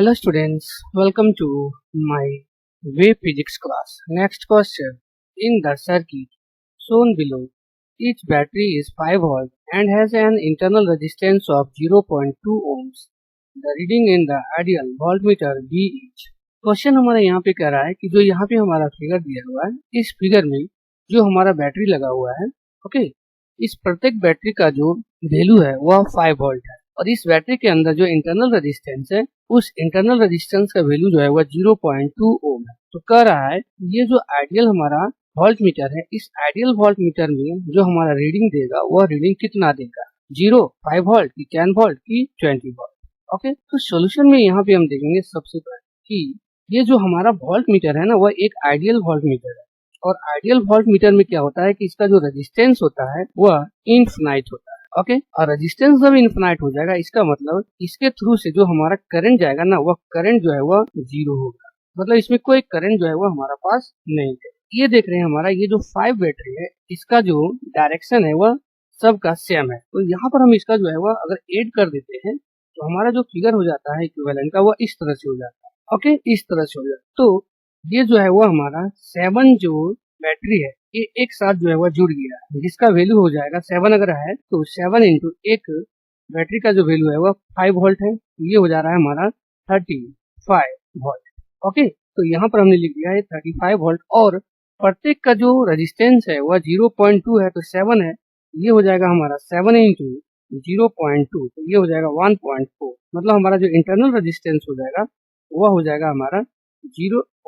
Hello students, welcome to my wave physics class. Next question. In the circuit shown below, each battery is 5 volt and has an internal resistance of 0.2 ohms. The reading in the ideal voltmeter V is. Question हमारा यहाँ पे कह रहा है कि जो यहाँ पे हमारा फिगर दिया हुआ है, इस फिगर में जो हमारा बैटरी लगा हुआ है, ओके, इस प्रत्येक बैटरी का जो वैल्यू है वह 5 वोल्ट है और इस बैटरी के अंदर जो इंटरनल रेजिस्टेंस है उस इंटरनल रेजिस्टेंस का वैल्यू जो है वह 0.2 ओम है। तो कह रहा है ये जो आइडियल हमारा वोल्ट मीटर है, इस आइडियल वोल्ट मीटर में जो हमारा रीडिंग देगा वह रीडिंग कितना देगा, 0, 5 वोल्ट की 10 वोल्ट की 20 वोल्ट। ओके, तो सोल्यूशन में यहाँ पे हम देखेंगे सबसे पहले कि ये जो हमारा वोल्ट मीटर है ना वह एक आइडियल वोल्ट मीटर है और आइडियल वोल्ट मीटर में क्या होता है कि इसका जो रेजिस्टेंस होता है वह इनफिनाइट होता है। ओके, और रेजिस्टेंस जब इनफिनाइट हो जाएगा इसका मतलब इसके थ्रू से जो हमारा करंट जाएगा ना वह करंट जो है वह 0 होगा, मतलब इसमें कोई करंट जो है वह हमारा पास नहीं है। ये देख रहे हैं हमारा ये जो 5 बैटरी है इसका जो डायरेक्शन है वह सबका सेम है। तो यहाँ पर हम इसका जो है वह अगर ऐड कर देते हैं तो हमारा जो फिगर हो जाता है इक्विवेलेंट का वह इस तरह से हो जाता है। ओके, इस तरह से हो जाता है। तो ये जो है वह हमारा 7 जो बैटरी है ये एक साथ जो है वह जुड़ गया है जिसका वैल्यू हो जाएगा 7 अगर है तो 7 इंटू एक बैटरी का जो वैल्यू है वह 5 वोल्ट है, ये हो जा रहा है हमारा 35 वोल्ट। ओके, तो यहाँ पर हमने लिख दिया है 35 वोल्ट और प्रत्येक का जो रेजिस्टेंस है वह 0.2 है तो 7 है, ये हो जाएगा हमारा 7 इंटू 0.2 तो ये हो जाएगा 1.4, मतलब हमारा जो इंटरनल रेजिस्टेंस हो जाएगा वह हो जाएगा हमारा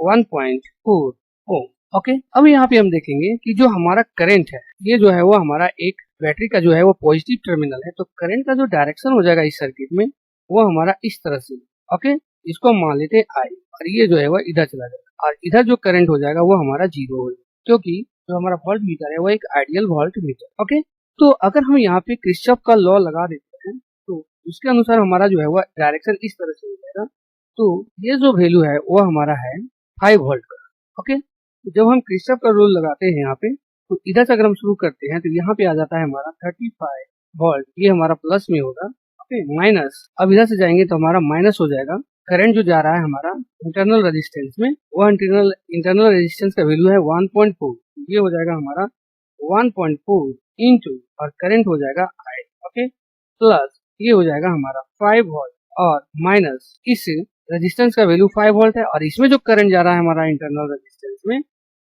1.4 ओम। ओके, अब यहाँ पे हम देखेंगे कि जो हमारा करंट है ये जो है वो हमारा एक बैटरी का जो है वो पॉजिटिव टर्मिनल है, तो करंट का जो डायरेक्शन हो जाएगा इस सर्किट में वो हमारा इस तरह से। ओके, इसको मान लेते हैं आई और ये जो है वो इधर चला जाएगा और इधर जो करंट हो जाएगा वो हमारा 0 हो जाएगा क्योंकि जो हमारा वोल्ट मीटर है वो एक आइडियल वोल्ट मीटर। ओके, तो अगर हम यहाँ पे किरचॉफ का लॉ लगा देते हैं तो उसके अनुसार हमारा जो है वो डायरेक्शन इस तरह से हो जाएगा। तो ये जो वैल्यू है वो हमारा है 5 वोल्ट का। ओके, तो जब हम किरचॉफ का रूल लगाते हैं यहाँ पे तो इधर से अगर हम शुरू करते हैं तो यहाँ पे आ जाता है हमारा 35 वोल्ट, ये हमारा प्लस में होगा। ओके, माइनस, अब इधर से जाएंगे तो हमारा माइनस हो जाएगा। करंट जो जा रहा है हमारा इंटरनल रेजिस्टेंस में वह इंटरनल रेजिस्टेंस का वैल्यू है 1.4, ये हो जाएगा हमारा 1.4 इंटू और करंट हो जाएगा आई। ओके, प्लस ये हो जाएगा हमारा 5 वोल्ट और माइनस इस रेजिस्टेंस का वैल्यू 5 वोल्ट है और इसमें जो करंट जा रहा है हमारा इंटरनल रेजिस्टेंस में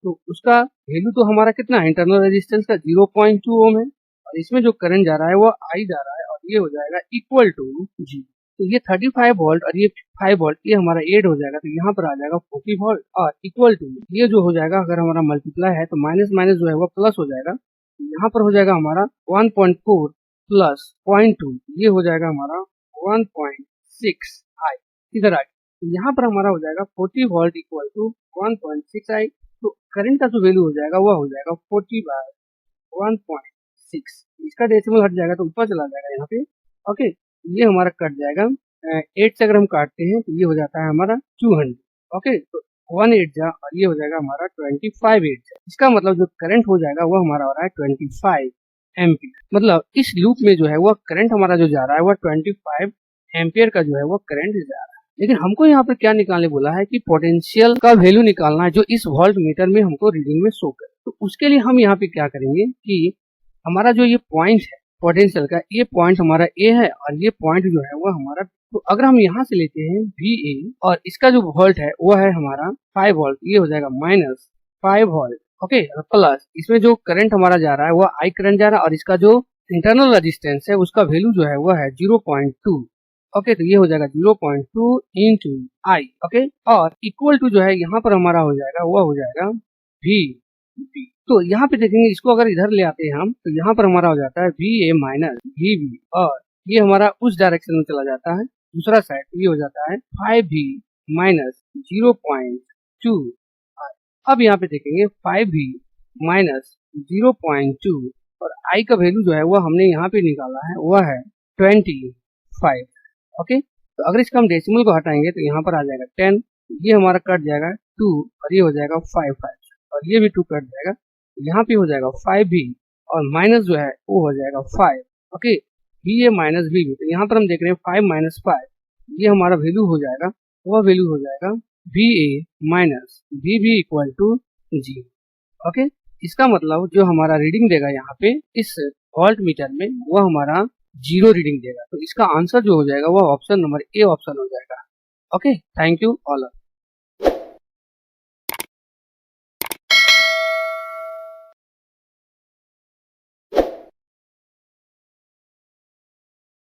तो उसका वैल्यू तो हमारा कितना है, इंटरनल रेजिस्टेंस का 0.2 ओम है और इसमें जो करंट जा रहा है वो आई जा रहा है और ये हो जाएगा इक्वल टू जी। तो ये 35 वोल्ट और ये 5 वोल्ट ये हमारा ऐड हो जाएगा तो यहाँ पर आ जाएगा 40 वोल्ट और इक्वल टू ये जो हो जाएगा अगर हमारा मल्टीप्लाई है तो माइनस माइनस जो है वो प्लस हो जाएगा, यहाँ पर हो जाएगा हमारा 1.4 प्लस 0.2 ये हो जाएगा हमारा 1.6 आई इधर आ गया। यहाँ पर हमारा हो जाएगा 40 वोल्ट इक्वल टू 1.6 आई, तो करंट का जो वैल्यू हो जाएगा वह हो जाएगा 40/1.6, इसका डेसिमल हट जाएगा तो ऊपर चला जाएगा यहाँ पे। ओके, ये हमारा कट जाएगा 8 से अगर हम काटते हैं तो ये हो जाता है हमारा 200। ओके, तो 1 8 जा और ये हो जाएगा हमारा 25 8 जा, इसका मतलब जो करंट हो जाएगा वो हमारा हो रहा है 25 एम्पियर, मतलब इस लूप में जो है वो करंट हमारा जो जा रहा है वो 25 एम्पियर का जो है वो करंट जा रहा है। लेकिन हमको यहाँ पर क्या निकालने बोला है कि पोटेंशियल का वैल्यू निकालना है जो इस वोल्ट मीटर में हमको रीडिंग में शो करे। तो उसके लिए हम यहाँ पे क्या करेंगे कि हमारा जो ये पॉइंट है पोटेंशियल का, ये पॉइंट हमारा ए है और ये पॉइंट जो है वो हमारा, तो अगर हम यहाँ से लेते हैं VA और इसका जो वोल्ट है वो है हमारा 5 वोल्ट, ये हो जाएगा माइनस 5 वोल्ट। ओके, प्लस इसमें जो करंट हमारा जा रहा है वो आई करंट जा रहा है और इसका जो इंटरनल रेजिस्टेंस है उसका वैल्यू जो है वो है 0.2। ओके, तो ये हो जाएगा 0.2 इंटू आई। ओके, और इक्वल टू जो है यहाँ पर हमारा हो जाएगा वो हो जाएगा V। तो यहाँ पे देखेंगे इसको अगर इधर ले आते हैं हम तो यहाँ पर हमारा हो जाता है VA माइनस VB और ये हमारा उस डायरेक्शन में चला जाता है दूसरा साइड, ये हो जाता है 5V माइनस 0.2। अब यहाँ पे देखेंगे 5V माइनस 0.2 और I का वैल्यू जो है वो हमने यहाँ पे निकाला है वह है 25। ओके, तो अगर इसका हम डेसिमल को हटाएंगे तो यहाँ पर आ जाएगा 10, ये हमारा कट जाएगा 2 और ये हो जाएगा 5 और ये भी 2 कट जाएगा, यहाँ पे हो जाएगा 5V और माइनस जो है वो हो जाएगा 5। ओके, VA माइनस VB, तो यहाँ पर हम देख रहे हैं 5 माइनस 5 ये हमारा वैल्यू हो जाएगा वह वैल्यू हो जाएगा VA minus VB equal to 0। Okay, इसका मतलब जो हमारा रीडिंग देगा यहाँ पे इस वोल्ट मीटर में वो हमारा 0 रीडिंग देगा। तो इसका आंसर जो हो जाएगा वो ऑप्शन नंबर ए ऑप्शन हो जाएगा। Okay, thank you all.